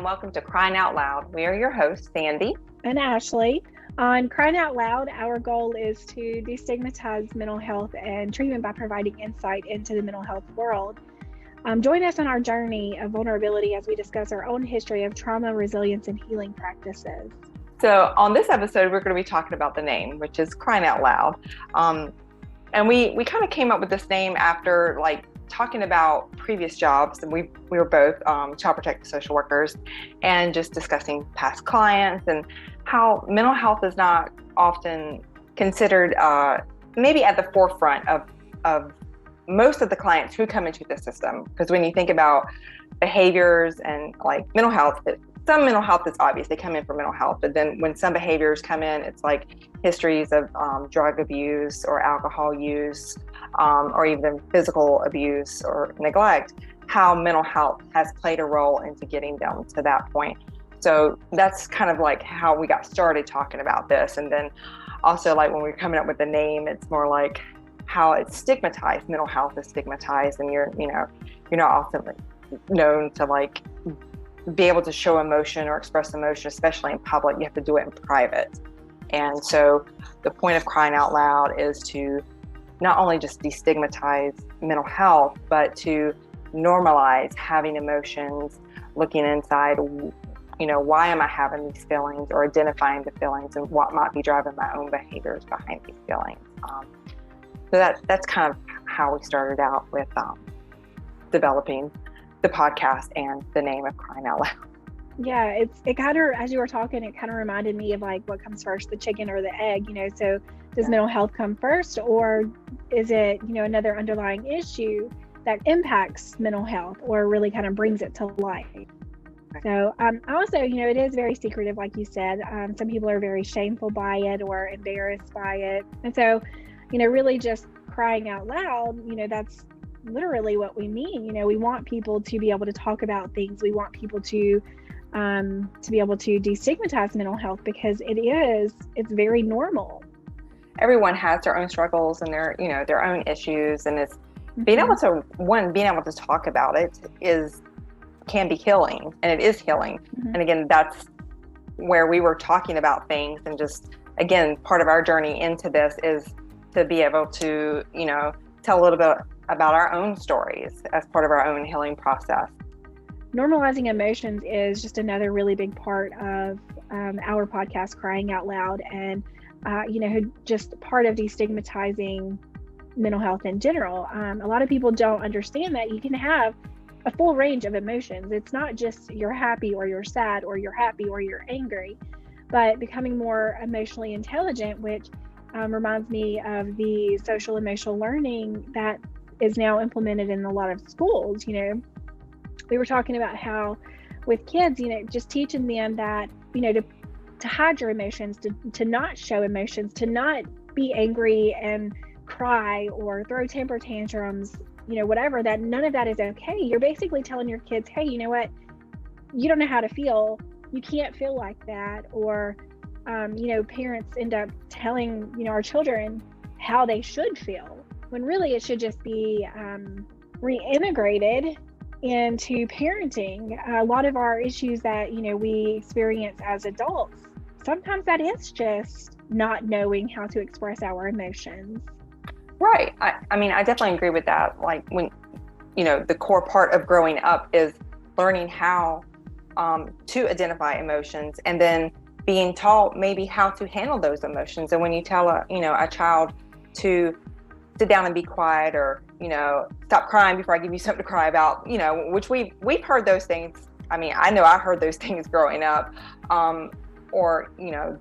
and welcome to Crying Out Loud. We are your hosts, Sandy and Ashley. On Crying Out Loud, our goal is to destigmatize mental health and treatment by providing insight into the mental health world. Join us on our journey of vulnerability as we discuss our own history of trauma, resilience, and healing practices. So on this episode, we're going to be talking about the name, which is Crying Out Loud. And we kind of came up with this name after talking about previous jobs, and we were both child protective social workers, and just discussing past clients and how mental health is not often considered maybe at the forefront of most of the clients who come into the system. Because when you think about behaviors and mental health, some mental health is obvious, they come in for mental health, but then when some behaviors come in, it's like histories of drug abuse or alcohol use, or even physical abuse or neglect, how mental health has played a role into getting them to that point. So that's kind of like how we got started talking about this. And then also when we were coming up with the name, it's more like how it's stigmatized. Mental health is stigmatized, and you're not often known to be able to show emotion or express emotion, especially in public. You have to do it in private. And so the point of Crying Out Loud is to not only just destigmatize mental health, but to normalize having emotions, looking inside, why am I having these feelings, or identifying the feelings and what might be driving my own behaviors behind these feelings. So that's kind of how we started out with developing the podcast and the name of Crying Out Loud. Yeah, it kind of, as you were talking, it kind of reminded me of what comes first, the chicken or the egg, so does mental health come first, or is it, another underlying issue that impacts mental health or really kind of brings it to light? So also, it is very secretive, like you said. Some people are very shameful by it or embarrassed by it. And so, really just crying out loud, that's literally what we mean. We want people to be able to talk about things. We want people to be able to destigmatize mental health, because it's very normal. Everyone has their own struggles and their own issues, and it's being able to talk about it can be healing, and it is healing. And again, that's where we were talking about things, and just again, part of our journey into this is to be able to tell a little bit about our own stories as part of our own healing process. Normalizing emotions is just another really big part of our podcast, Crying Out Loud, and just part of destigmatizing mental health in general. A lot of people don't understand that you can have a full range of emotions. It's not just you're happy or you're sad or you're happy or you're angry, but becoming more emotionally intelligent, which reminds me of the social emotional learning that is now implemented in a lot of schools. We were talking about how with kids, just teaching them that, to hide your emotions, to not show emotions, to not be angry and cry or throw temper tantrums, whatever, that none of that is okay. You're basically telling your kids, hey, you know what? You don't know how to feel. You can't feel like that. Or, parents end up telling, our children how they should feel, when really it should just be reintegrated into parenting. A lot of our issues that, we experience as adults, sometimes that is just not knowing how to express our emotions. Right. I mean, I definitely agree with that. When, the core part of growing up is learning how to identify emotions, and then being taught maybe how to handle those emotions. And when you tell a child to sit down and be quiet, or, stop crying before I give you something to cry about, which we've heard those things. I mean, I know I heard those things growing up, or,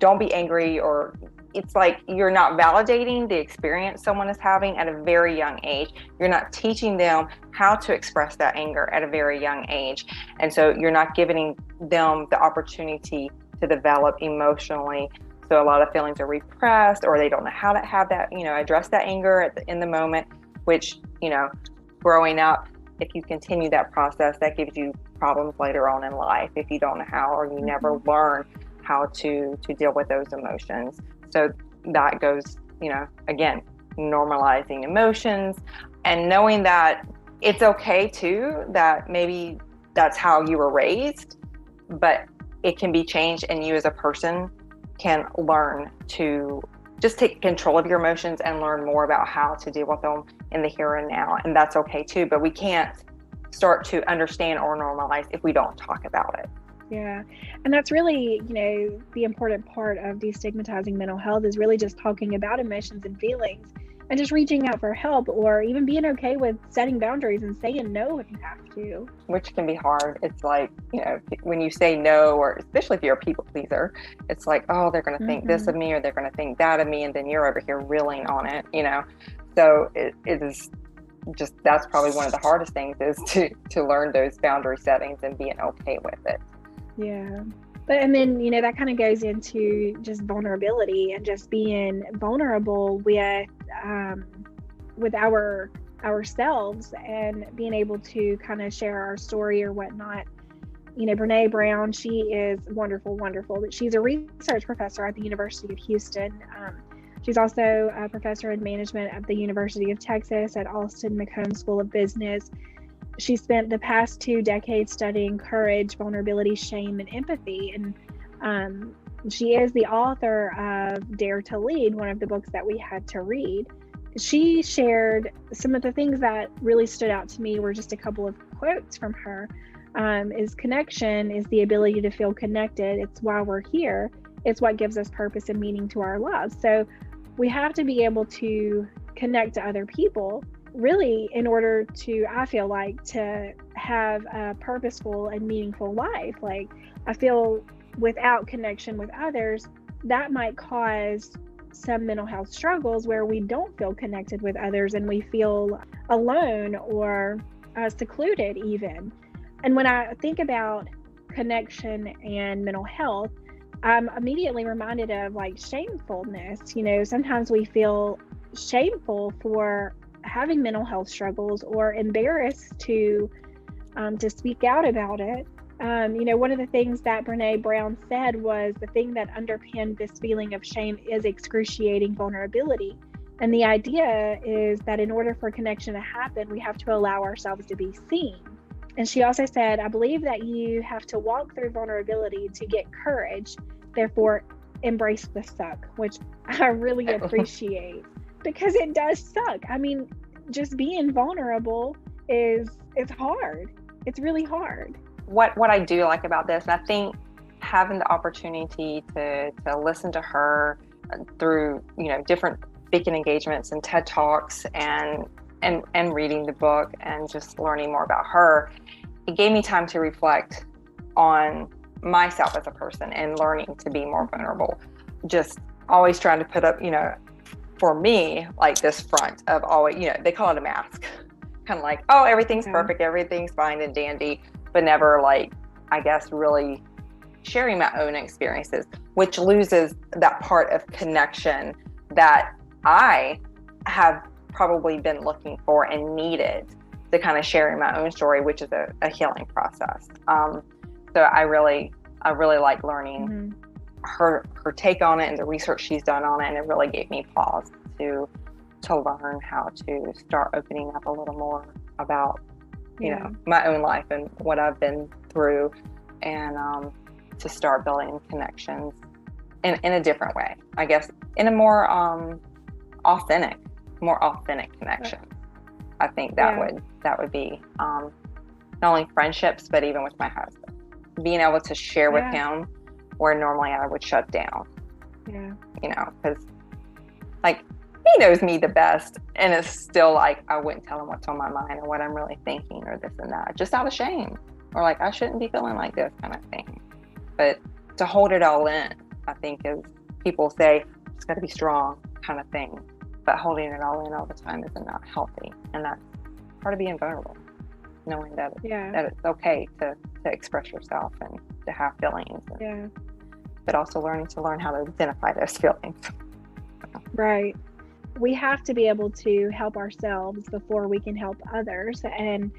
don't be angry, or it's like you're not validating the experience someone is having at a very young age. You're not teaching them how to express that anger at a very young age. And so you're not giving them the opportunity to develop emotionally. So a lot of feelings are repressed, or they don't know how to have that, address that anger in the moment, which, growing up, if you continue that process, that gives you problems later on in life if you don't know how, or you never learn how to deal with those emotions. So that goes, again, normalizing emotions and knowing that it's okay too, that maybe that's how you were raised, but it can be changed, and you as a person can learn to just take control of your emotions and learn more about how to deal with them in the here and now. And that's okay too, but we can't start to understand or normalize if we don't talk about it. Yeah. And that's really, the important part of destigmatizing mental health is really just talking about emotions and feelings and just reaching out for help, or even being okay with setting boundaries and saying no if you have to. Which can be hard. It's like, when you say no, or especially if you're a people pleaser, it's like, oh, they're going to think this of me, or they're going to think that of me. And then you're over here reeling on it, So it is just, that's probably one of the hardest things, is to learn those boundary settings and being okay with it. Yeah. And then, that kind of goes into just vulnerability and just being vulnerable with ourselves, and being able to kind of share our story or whatnot. Brene Brown, she is wonderful, but she's a research professor at the University of Houston. She's also a professor in management at the University of Texas at Austin McComb School of Business. She spent the past 2 decades studying courage, vulnerability, shame, and empathy. And she is the author of Dare to Lead, one of the books that we had to read. She shared some of the things that really stood out to me, were just a couple of quotes from her. Is connection is the ability to feel connected. It's why we're here. It's what gives us purpose and meaning to our lives. So we have to be able to connect to other people, really, in order to, I feel like, to have a purposeful and meaningful life. Like, I feel without connection with others, that might cause some mental health struggles where we don't feel connected with others and we feel alone or secluded even. And when I think about connection and mental health, I'm immediately reminded of like shamefulness. Sometimes we feel shameful for having mental health struggles, or embarrassed to speak out about it. One of the things that Brene Brown said was, the thing that underpinned this feeling of shame is excruciating vulnerability. And the idea is that in order for connection to happen, we have to allow ourselves to be seen. And she also said, I believe that you have to walk through vulnerability to get courage, therefore embrace the suck, which I really appreciate, because it does suck. I mean, just being vulnerable it's hard. It's really hard. What I do like about this, and I think having the opportunity to listen to her through, different speaking engagements and TED Talks, and reading the book and just learning more about her, it gave me time to reflect on myself as a person and learning to be more vulnerable. Just always trying to put up, for me, like this front of always, they call it a mask, kind of like, oh, everything's perfect, everything's fine and dandy, but never, like, I guess, really sharing my own experiences, which loses that part of connection that I have probably been looking for and needed to kind of sharing my own story, which is a healing process. So I really like learning her take on it and the research she's done on it, and it really gave me pause to learn how to start opening up a little more about my own life and what I've been through, and to start building connections in a different way, I guess, in a more authentic connection. I think that would be not only friendships, but even with my husband, being able to share with him where normally I would shut down. Because like, he knows me the best, and it's still like, I wouldn't tell him what's on my mind or what I'm really thinking or this and that, just out of shame, or like, I shouldn't be feeling like this kind of thing. But to hold it all in, I think, is, people say it's got to be strong kind of thing, but holding it all in all the time is not healthy. And that's part of being vulnerable, knowing that it's okay to express yourself and to have feelings, but also learn how to identify those feelings. Right. We have to be able to help ourselves before we can help others. And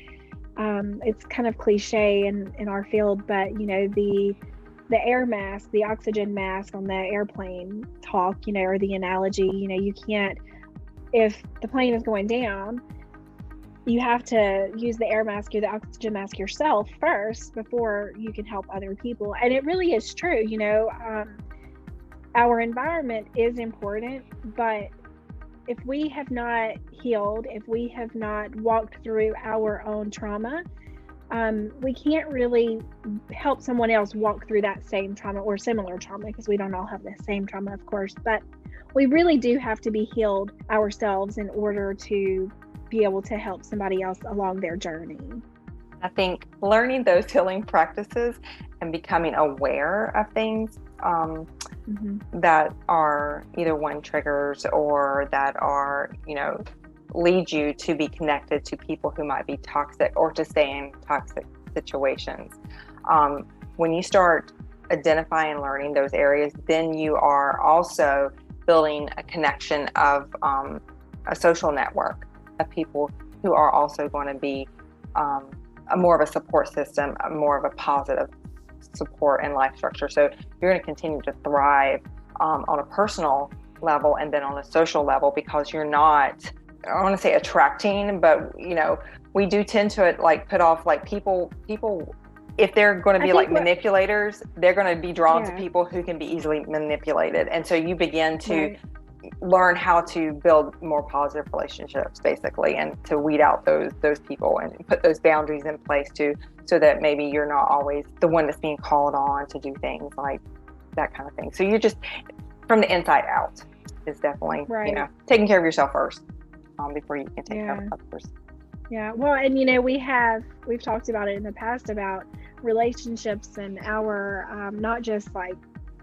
it's kind of cliche in our field, but the air mask, the oxygen mask on the airplane talk, or the analogy, you can't, if the plane is going down, you have to use the air mask or the oxygen mask yourself first before you can help other people. And it really is true, our environment is important, but if we have not healed, if we have not walked through our own trauma, we can't really help someone else walk through that same trauma or similar trauma, because we don't all have the same trauma, of course, but we really do have to be healed ourselves in order to be able to help somebody else along their journey. I think learning those healing practices and becoming aware of things that are either one triggers or that are, lead you to be connected to people who might be toxic or to stay in toxic situations. When you start identifying and learning those areas, then you are also building a connection of a social network of people who are also going to be a more of a support system, more of a positive support and life structure. So you're going to continue to thrive on a personal level and then on a social level, because you're not, I don't want to say attracting, but we do tend to put off people if they're going to be manipulators, they're going to be drawn to people who can be easily manipulated. And so you begin to learn how to build more positive relationships, basically, and to weed out those people and put those boundaries in place so that maybe you're not always the one that's being called on to do things like that kind of thing. So you're just from the inside out is definitely taking care of yourself first before you can take care of others. Yeah, well, and we've talked about it in the past about relationships and our not just like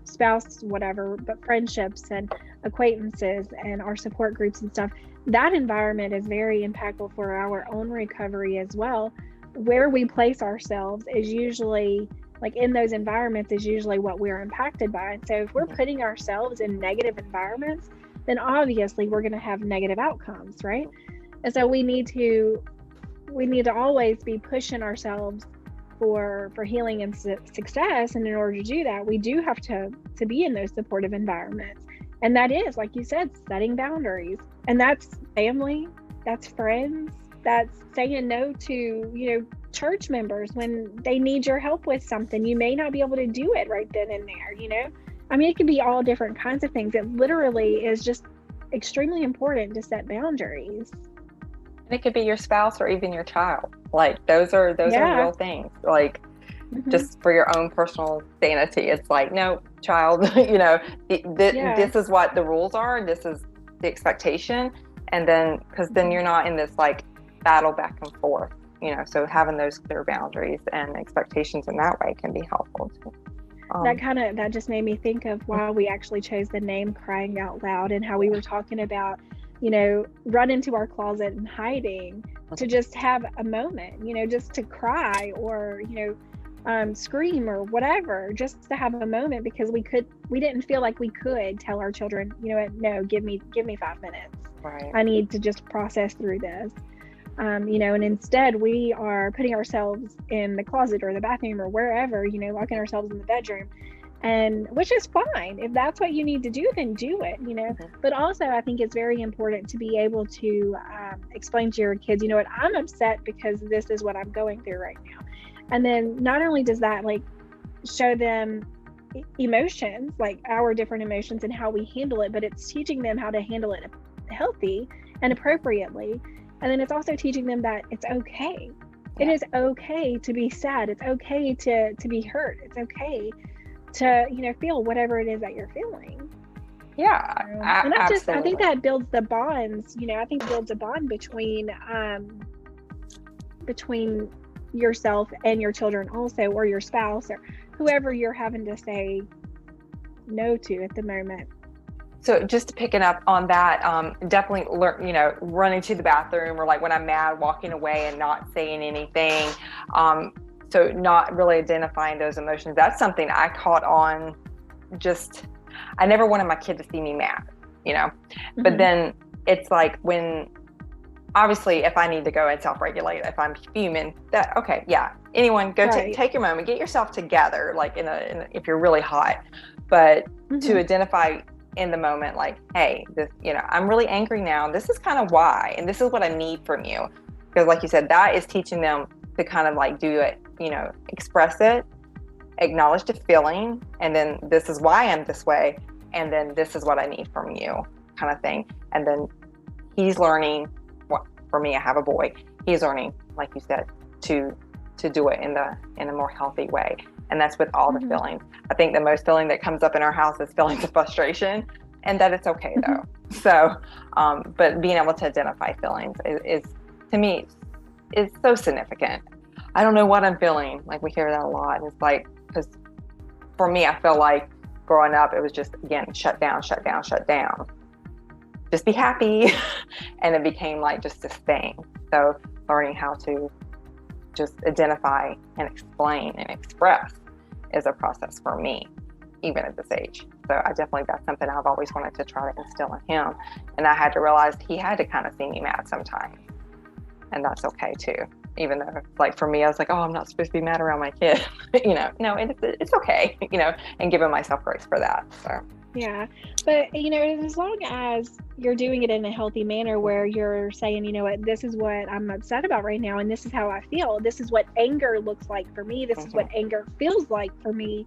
spouse, whatever, but friendships and acquaintances and our support groups and stuff. That environment is very impactful for our own recovery as well. Where we place ourselves is usually, in those environments, is usually what we're impacted by. And so if we're putting ourselves in negative environments, then obviously we're going to have negative outcomes, right? And so we need to always be pushing ourselves for healing and success. And in order to do that, we do have to be in those supportive environments. And that is, like you said, setting boundaries. And that's family, that's friends, that's saying no to, church members when they need your help with something. You may not be able to do it right then and there, I mean, it can be all different kinds of things. It literally is just extremely important to set boundaries. And it could be your spouse or even your child. Those are real things. Just for your own personal sanity, it's no, child, this is what the rules are. This is the expectation. And then, because then you're not in this battle back and forth, so having those clear boundaries and expectations in that way can be helpful too. That just made me think of why we actually chose the name Crying Out Loud, and how we were talking about, run into our closet and hiding to just have a moment, just to cry or, scream or whatever, just to have a moment, because we didn't feel like we could tell our children, no, give me 5 minutes. Right. I need to just process through this. And instead we are putting ourselves in the closet or the bathroom or wherever, locking ourselves in the bedroom, and which is fine. If that's what you need to do, then do it, But also I think it's very important to be able to explain to your kids, what, I'm upset because this is what I'm going through right now. And then not only does that show them emotions, our different emotions and how we handle it, but it's teaching them how to handle it healthy and appropriately. And then it's also teaching them that it's okay. It is okay to be sad. It's okay to be hurt. It's okay to, feel whatever it is that you're feeling. Yeah. And I think that builds the bonds, I think it builds a bond between yourself and your children also, or your spouse, or whoever you're having to say no to at the moment. So just picking up on that, definitely running to the bathroom, or when I'm mad, walking away and not saying anything. So not really identifying those emotions. That's something I caught on. I never wanted my kid to see me mad, but then it's when, obviously, if I need to go and self-regulate, if I'm fuming, anyone go take your moment, get yourself together, if you're really hot, but to identify in the moment, hey, this, I'm really angry now. This is kind of why, and this is what I need from you. Because like you said, that is teaching them to kind of like do it, express it, acknowledge the feeling, and then this is why I'm this way, and then this is what I need from you, kind of thing. And then he's learning, for me, I have a boy, he's learning, like you said, to do it in a more healthy way. And that's with all the feelings. I think the most feeling that comes up in our house is feelings of frustration, and that it's okay though. So, but being able to identify feelings is to me, is so significant. I don't know what I'm feeling. Like we hear that a lot. And it's like, because for me, I feel like growing up, it was just, again, shut down. Just be happy. And it became like just this thing. So learning how to just identify and explain and express is a process for me, even at this age. So that's something I've always wanted to try to instill in him. And I had to realize he had to kind of see me mad sometimes. And that's okay too. Even though, like for me, I was like, oh, I'm not supposed to be mad around my kid. No, it's okay, and giving myself grace for that. So. Yeah. But, as long as you're doing it in a healthy manner where you're saying, you know what, this is what I'm upset about right now, and this is how I feel. This is what anger looks like for me. This is what anger feels like for me.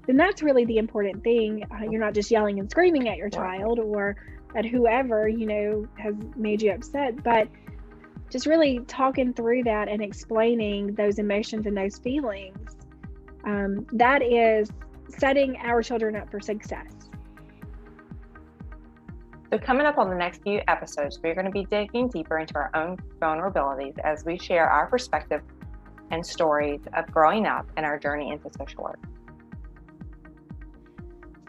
Then that's really the important thing. You're not just yelling and screaming at your child or at whoever, has made you upset, but just really talking through that and explaining those emotions and those feelings. That is setting our children up for success. So coming up on the next few episodes, we're going to be digging deeper into our own vulnerabilities as we share our perspective and stories of growing up and our journey into social work.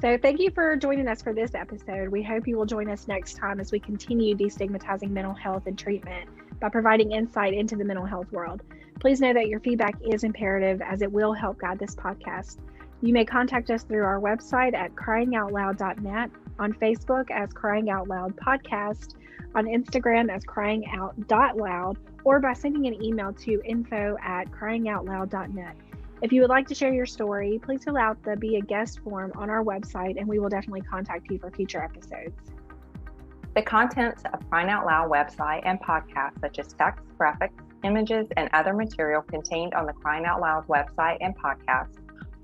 So thank you for joining us for this episode. We hope you will join us next time as we continue destigmatizing mental health and treatment by providing insight into the mental health world. Please know that your feedback is imperative as it will help guide this podcast. You may contact us through our website at cryingoutloud.net, on Facebook as Crying Out Loud Podcast, on Instagram as cryingout.loud, or by sending an email to info@cryingoutloud.net. If you would like to share your story, please fill out the Be a Guest form on our website, and we will definitely contact you for future episodes. The contents of Crying Out Loud website and podcast, such as text, graphics, images, and other material contained on the Crying Out Loud website and podcast,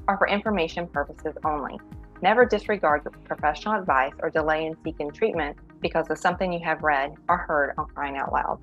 are for information purposes only. Never disregard professional advice or delay in seeking treatment because of something you have read or heard on Crying Out Loud.